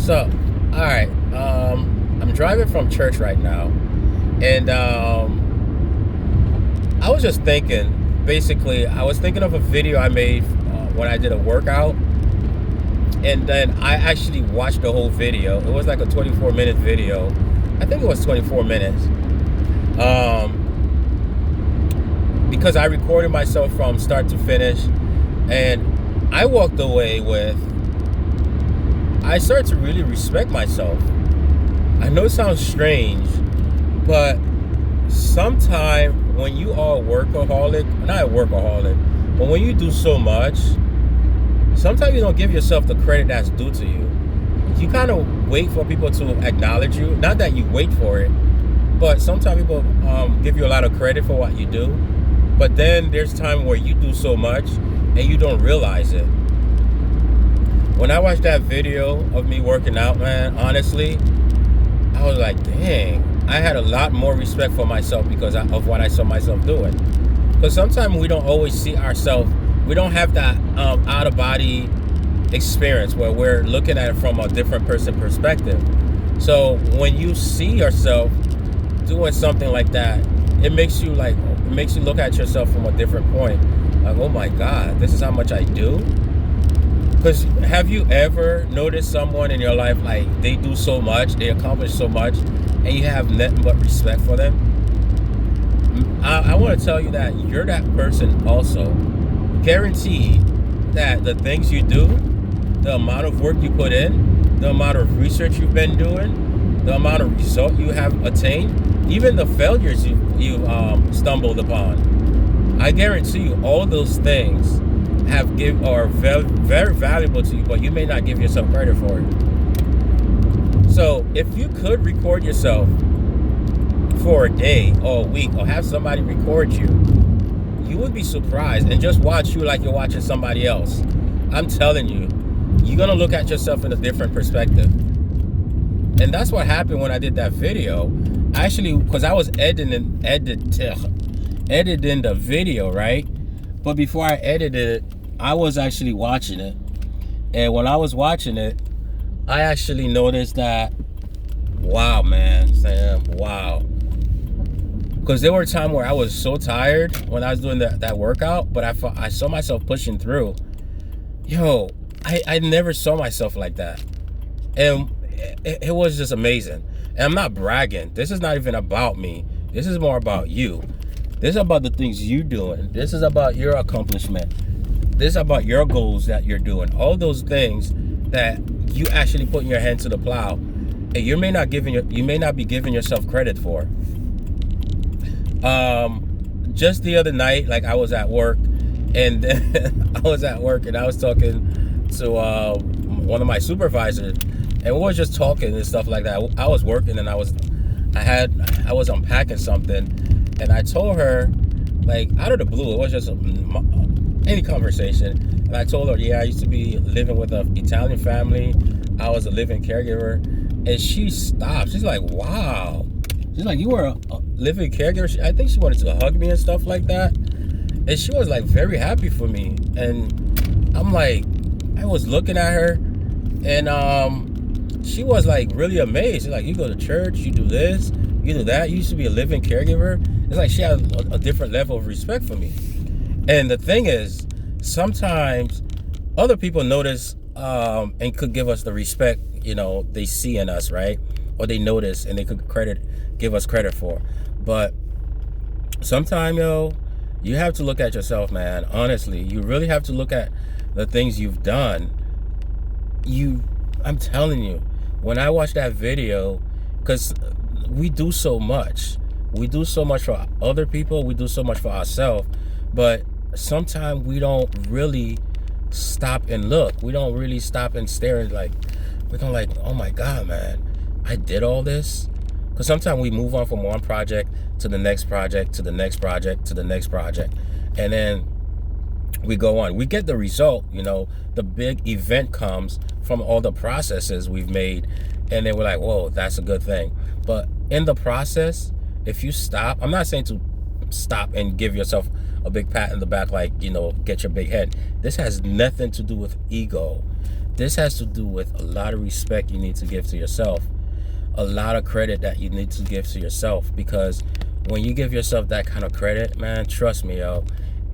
So, all right. I'm driving from church right now, and I was just thinking. Basically, I was thinking of a video I made when I did a workout, and then I actually watched the whole video. It was like a 24-minute video. I think it was 24 minutes. Because I recorded myself from start to finish, and I walked away with. I started to really respect myself. I know it sounds strange, but sometimes when you are a workaholic, not a workaholic, but when you do so much, sometimes you don't give yourself the credit that's due to you. You kind of wait for people to acknowledge you. Not that you wait for it, but sometimes people give you a lot of credit for what you do. But then there's time where you do so much and you don't realize it. When I watched that video of me working out, man, honestly, I was like, dang, I had a lot more respect for myself because of what I saw myself doing. Because sometimes we don't always see ourselves, we don't have that out-of-body experience where we're looking at it from a different person perspective. So when you see yourself doing something like that, it makes you look at yourself from a different point. Like, oh my God, this is how much I do? Because have you ever noticed someone in your life, like they do so much, they accomplish so much, and you have nothing but respect for them? I want to tell you that you're that person also. Guaranteed that the things you do, the amount of work you put in, the amount of research you've been doing, the amount of result you have attained, even the failures you've stumbled upon, I guarantee you all those things are very, very valuable to you, but you may not give yourself credit for it. So if you could record yourself for a day or a week, or have somebody record you, you would be surprised and just watch you like you're watching somebody else. I'm telling you, you're gonna look at yourself in a different perspective. And that's what happened when I did that video. Actually, because I was editing the video, right? But before I edited it, I was actually watching it. And when I was watching it, I actually noticed that, wow, man, Sam, wow. Because there were times where I was so tired when I was doing that workout, but I saw myself pushing through. Yo, I never saw myself like that. And it was just amazing. And I'm not bragging. This is not even about me. This is more about you. This is about the things you're doing. This is about your accomplishment. This is about your goals that you're doing. All those things that you actually put in your hand to the plow, and you may not be giving yourself credit for. Just the other night, like I was at work, and then I was talking to one of my supervisors, and we were just talking and stuff like that. I was working, and I was unpacking something, and I told her, like, out of the blue, it was just any conversation, and I told her, yeah, I used to be living with an Italian family. I was a living caregiver, and she stopped. She's like, wow. She's like, you were a living caregiver? I think she wanted to hug me and stuff like that, and she was like very happy for me. And I'm like, I was looking at her, and she was like really amazed. She's like, you go to church, you do this, you do that, you used to be a living caregiver. It's like she had a different level of respect for me. And the thing is, sometimes other people notice and could give us the respect, they see in us, right? Or they notice and they could give us credit for. But sometimes, you have to look at yourself, man. Honestly, you really have to look at the things you've done. I'm telling you, when I watched that video, because we do so much. We do so much for other people. We do so much for ourselves. But sometimes we don't really stop and look. We don't really stop and stare and we don't like, oh my God, man, I did all this. Because sometimes we move on from one project to the next project, to the next project, to the next project. And then we go on. We get the result, the big event comes from all the processes we've made. And then we're like, whoa, that's a good thing. But in the process, if you stop, I'm not saying to stop and give yourself a big pat in the back, like, get your big head. This has nothing to do with ego. This has to do with a lot of respect you need to give to yourself, a lot of credit that you need to give to yourself, because when you give yourself that kind of credit, man, trust me, yo,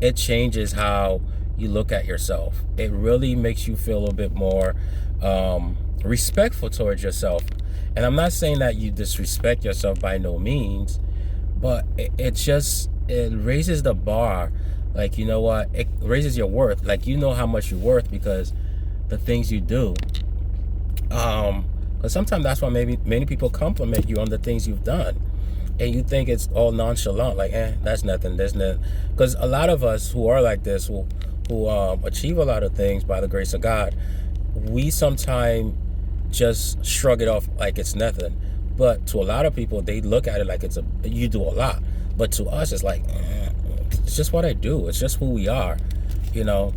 it changes how you look at yourself. It really makes you feel a bit more respectful towards yourself. And I'm not saying that you disrespect yourself by no means, but it raises the bar. Like, you know what? It raises your worth. Like, you know how much you're worth because the things you do. But sometimes that's why maybe many people compliment you on the things you've done, and you think it's all nonchalant, like, that's nothing, there's nothing. Because a lot of us who are like this, who achieve a lot of things by the grace of God, we sometimes just shrug it off like it's nothing. But to a lot of people, they look at it like you do a lot. But to us, it's like, it's just what I do. It's just who we are, you know.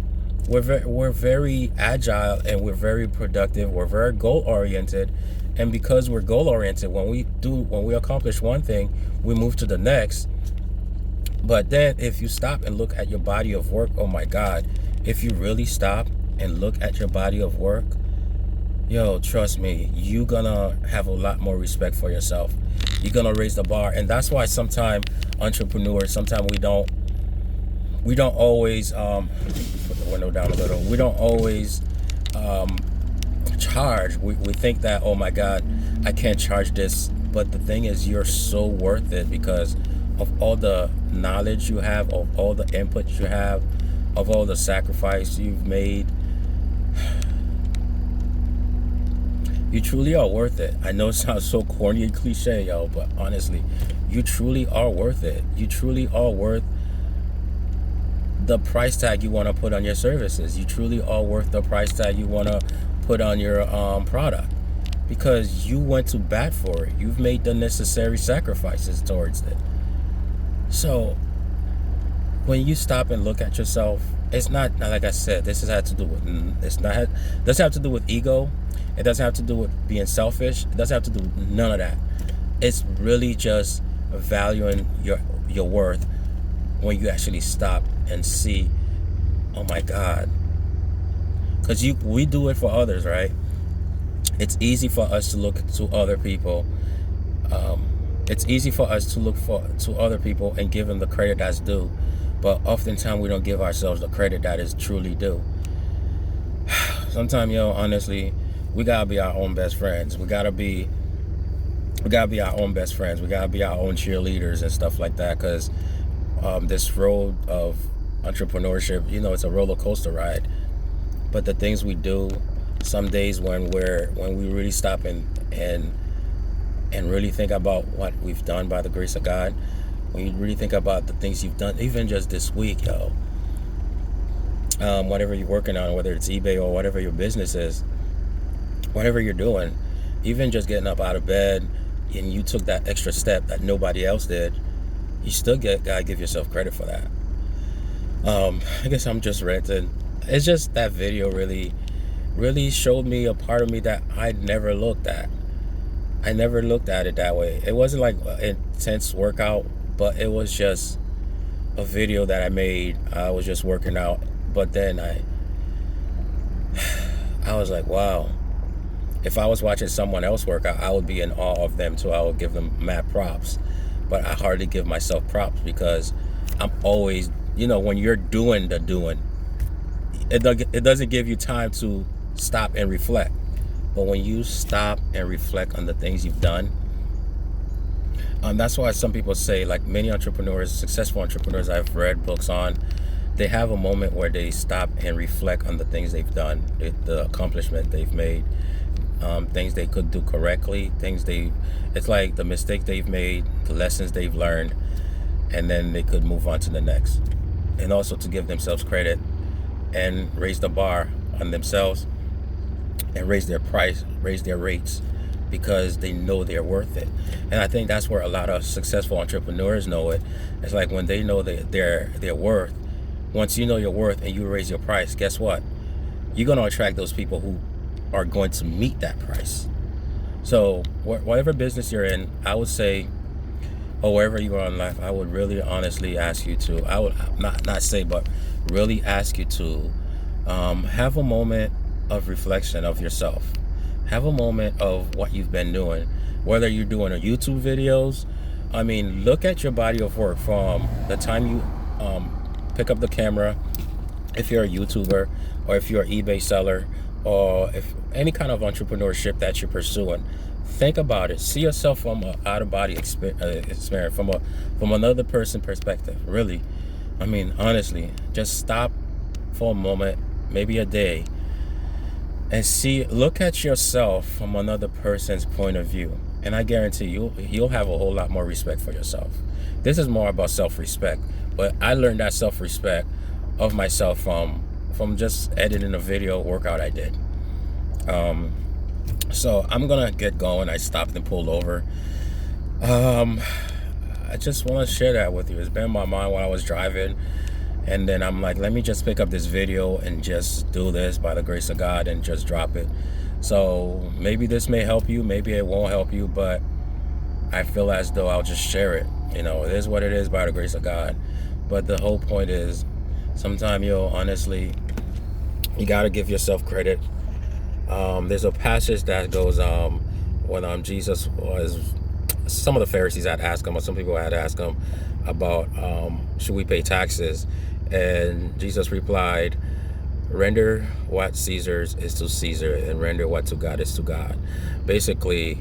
We're very agile, and we're very productive. We're very goal oriented, and because we're goal oriented, when we accomplish one thing, we move to the next. But then, if you stop and look at your body of work, oh my God, if you really stop and look at your body of work, yo, trust me, you're gonna have a lot more respect for yourself. You're gonna raise the bar, and that's why sometimes entrepreneurs, sometimes we don't always put the window down a little. We don't always charge. We think that, oh my God, I can't charge this. But the thing is, you're so worth it because of all the knowledge you have, of all the input you have, of all the sacrifice you've made. You truly are worth it. I know it sounds so corny and cliche, yo, but honestly, you truly are worth it. You truly are worth the price tag you want to put on your services. You truly are worth the price tag you want to put on your product, because you went to bat for it. You've made the necessary sacrifices towards it. So when you stop and look at yourself, it's not, like I said, this has to do with, doesn't have to do with ego. It doesn't have to do with being selfish. It doesn't have to do with none of that. It's really just valuing your worth when you actually stop and see, oh my God. Because we do it for others, right? It's easy for us to look to other people. It's easy for us to look to other people and give them the credit that's due. But oftentimes we don't give ourselves the credit that is truly due. Sometimes, honestly, we gotta be our own best friends. We gotta be our own best friends. We gotta be our own cheerleaders and stuff like that. Because this road of entrepreneurship, it's a roller coaster ride. But the things we do, some days when we really stop and really think about what we've done by the grace of God, when you really think about the things you've done, even just this week, whatever you're working on, whether it's eBay or whatever your business is, whatever you're doing, even just getting up out of bed and you took that extra step that nobody else did, you still gotta give yourself credit for that. I guess I'm just ranting. It's just that video really showed me a part of me that I never looked at. I never looked at it that way. It wasn't like an intense workout, but it was just a video that I made. I was just working out, but then I was like, wow. If I was watching someone else work out, I would be in awe of them too. I would give them mad props. But I hardly give myself props because I'm always, when you're doing the doing, it doesn't give you time to stop and reflect. But when you stop and reflect on the things you've done, that's why some people say, like many entrepreneurs, successful entrepreneurs I've read books on, they have a moment where they stop and reflect on the things they've done, the accomplishment they've made, things they could do correctly, it's like the mistake they've made, the lessons they've learned, and then they could move on to the next. And also to give themselves credit and raise the bar on themselves and raise their price, raise their rates, because they know they're worth it. And I think that's where a lot of successful entrepreneurs know it. It's like when they know their worth, once you know your worth and you raise your price, guess what? You're going to attract those people who are going to meet that price. So whatever business you're in, I would say, or wherever you are in life, I would really honestly ask you to, I would not say, but really ask you to have a moment of reflection of yourself. Have a moment of what you've been doing, whether you're doing a YouTube videos. I mean, look at your body of work from the time you pick up the camera, if you're a YouTuber, or if you're an eBay seller, or if any kind of entrepreneurship that you're pursuing. Think about it. See yourself from an out-of-body experience, from another person's perspective. Really, I mean, honestly, just stop for a moment, maybe a day, and look at yourself from another person's point of view. And I guarantee you'll have a whole lot more respect for yourself. This is more about self-respect, but I learned that self-respect of myself from just editing a video workout I did. So I'm gonna get going. I stopped and pulled over. I just want to share that with you. It's been in my mind while I was driving, and then I'm like, let me just pick up this video and just do this by the grace of God and just drop it. So maybe this may help you, maybe it won't help you, but I feel as though I'll just share it. It is what it is by the grace of God. But the whole point is, sometimes, honestly, you got to give yourself credit. There's a passage that goes, when Jesus was, some of the Pharisees had asked him, or some people had asked him about, should we pay taxes? And Jesus replied, render what Caesar's is to Caesar, and render what to God is to God. Basically,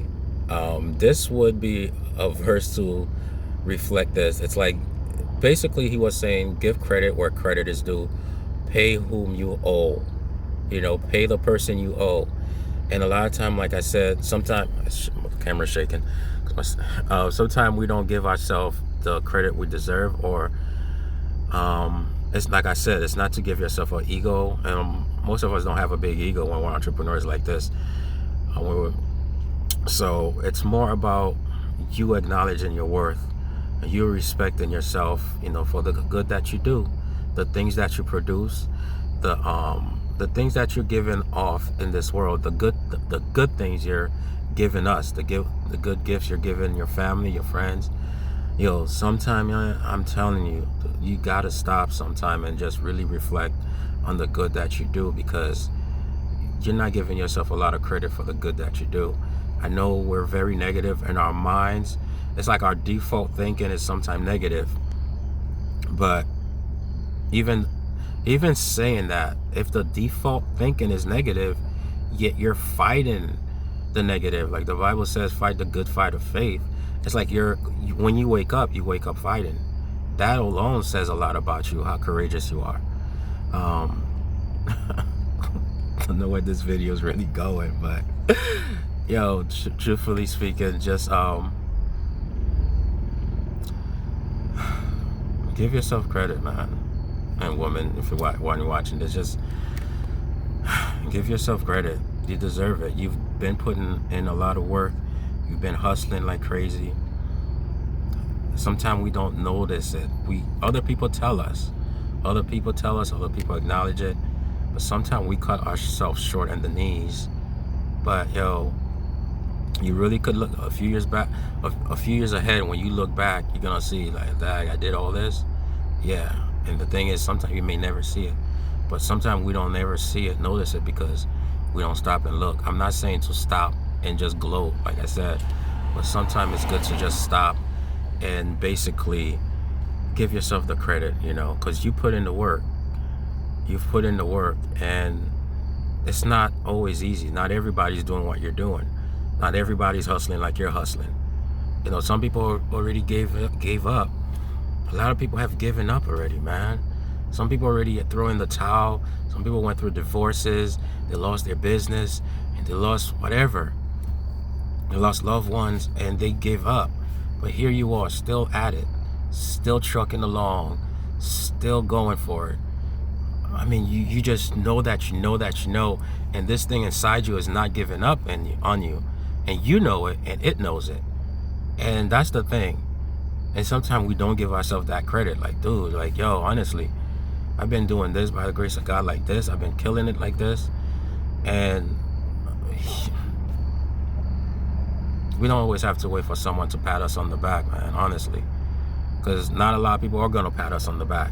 this would be a verse to reflect this. It's like, basically he was saying, give credit where credit is due. Pay whom you owe. Pay the person you owe. And a lot of time, like I said, sometimes, the camera's shaking. Sometimes we don't give ourselves the credit we deserve, or it's like I said, it's not to give yourself an ego. And most of us don't have a big ego when we're entrepreneurs like this. So it's more about you acknowledging your worth, and you respecting yourself, for the good that you do, the things that you produce, the things that you're giving off in this world, the good things you're giving us, the good gifts you're giving your family, your friends. Sometime, I'm telling you, you gotta stop sometime and just really reflect on the good that you do, because you're not giving yourself a lot of credit for the good that you do. I know we're very negative in our minds. It's like our default thinking is sometimes negative. But even saying that, if the default thinking is negative, yet you're fighting the negative, like the Bible says, fight the good fight of faith. It's like when you wake up fighting. That alone says a lot about you, how courageous you are. I don't know where this video is really going, but truthfully speaking, just give yourself credit, man and woman. If you're watching this, just give yourself credit. You deserve it. You've been putting in a lot of work. You've been hustling like crazy. Sometimes we don't notice it. Other people tell us, other people acknowledge it, but sometimes we cut ourselves short in the knees. But you really could look a few years back, a few years ahead. When you look back, you're gonna see like, that I did all this. Yeah. And the thing is, sometimes you may never see it, but sometimes we don't never see it, notice it, because we don't stop and look. I'm not saying to stop and just gloat, like I said, but sometimes it's good to just stop and basically give yourself the credit, because you put in the work. You've put in the work, and it's not always easy. Not everybody's doing what you're doing. Not everybody's hustling like you're hustling. Some people already gave up. A lot of people have given up already, man. Some people already throw in the towel. Some people went through divorces. They lost their business, and they lost whatever. They lost loved ones, and they gave up. But here you are, still at it, still trucking along, still going for it. I mean, you just know that you know, and this thing inside you is not giving up on you, and you know it, and it knows it. And that's the thing. And sometimes we don't give ourselves that credit. Like, dude, like, honestly, I've been doing this by the grace of God like this. I've been killing it like this. And we don't always have to wait for someone to pat us on the back, man, honestly. Because not a lot of people are going to pat us on the back.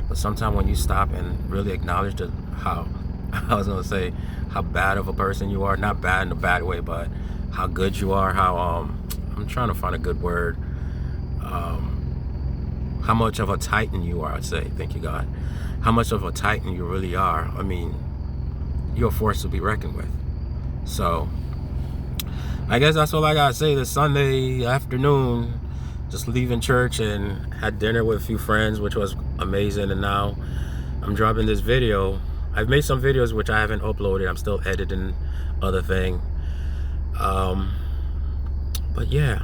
But sometimes when you stop and really acknowledge how I was gonna say how bad of a person you are, not bad in a bad way, but how good you are, how I'm trying to find a good word. How much of a titan you are, I'd say. Thank you, God. How much of a titan you really are. I mean, you're a force to be reckoned with. So I guess that's all I gotta say this Sunday afternoon. Just leaving church and had dinner with a few friends, which was amazing. And now I'm dropping this video. I've made some videos which I haven't uploaded. I'm still editing other thing. But yeah,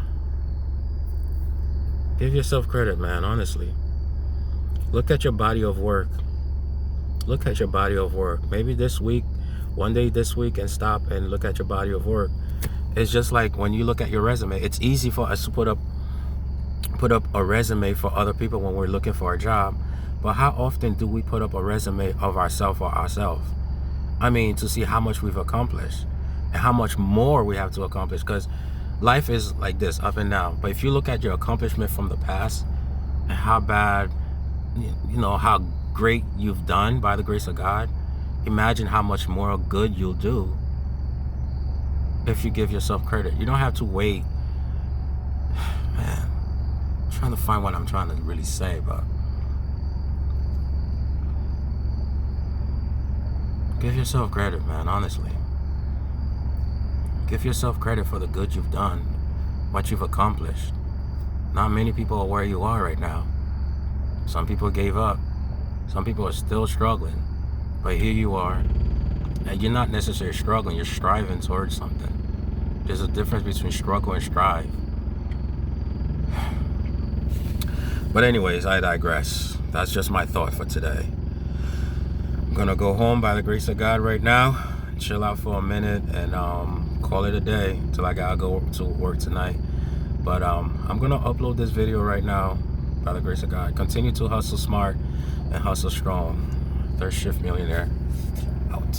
give yourself credit, man. Honestly, look at your body of work. Look at your body of work. Maybe this week, one day this week, and stop and look at your body of work. It's just like when you look at your resume. It's easy for us to put up a resume for other people when we're looking for a job, but how often do we put up a resume of ourselves for ourselves? I mean, to see how much we've accomplished and how much more we have to accomplish, because life is like this, up and down. But if you look at your accomplishment from the past and how bad, how great you've done by the grace of God, imagine how much more good you'll do if you give yourself credit. You don't have to wait. Man, I'm trying to find what I'm trying to really say, but give yourself credit, man, honestly. Give yourself credit for the good you've done, what you've accomplished. Not many people are where you are right now. Some people gave up. Some people are still struggling. But here you are. And you're not necessarily struggling, you're striving towards something. There's a difference between struggle and strive. But anyways, I digress. That's just my thought for today. I'm gonna go home by the grace of God right now, chill out for a minute, and call it a day till I gotta go to work tonight. But I'm gonna upload this video right now by the grace of God. Continue to hustle smart and hustle strong. Third Shift Millionaire out.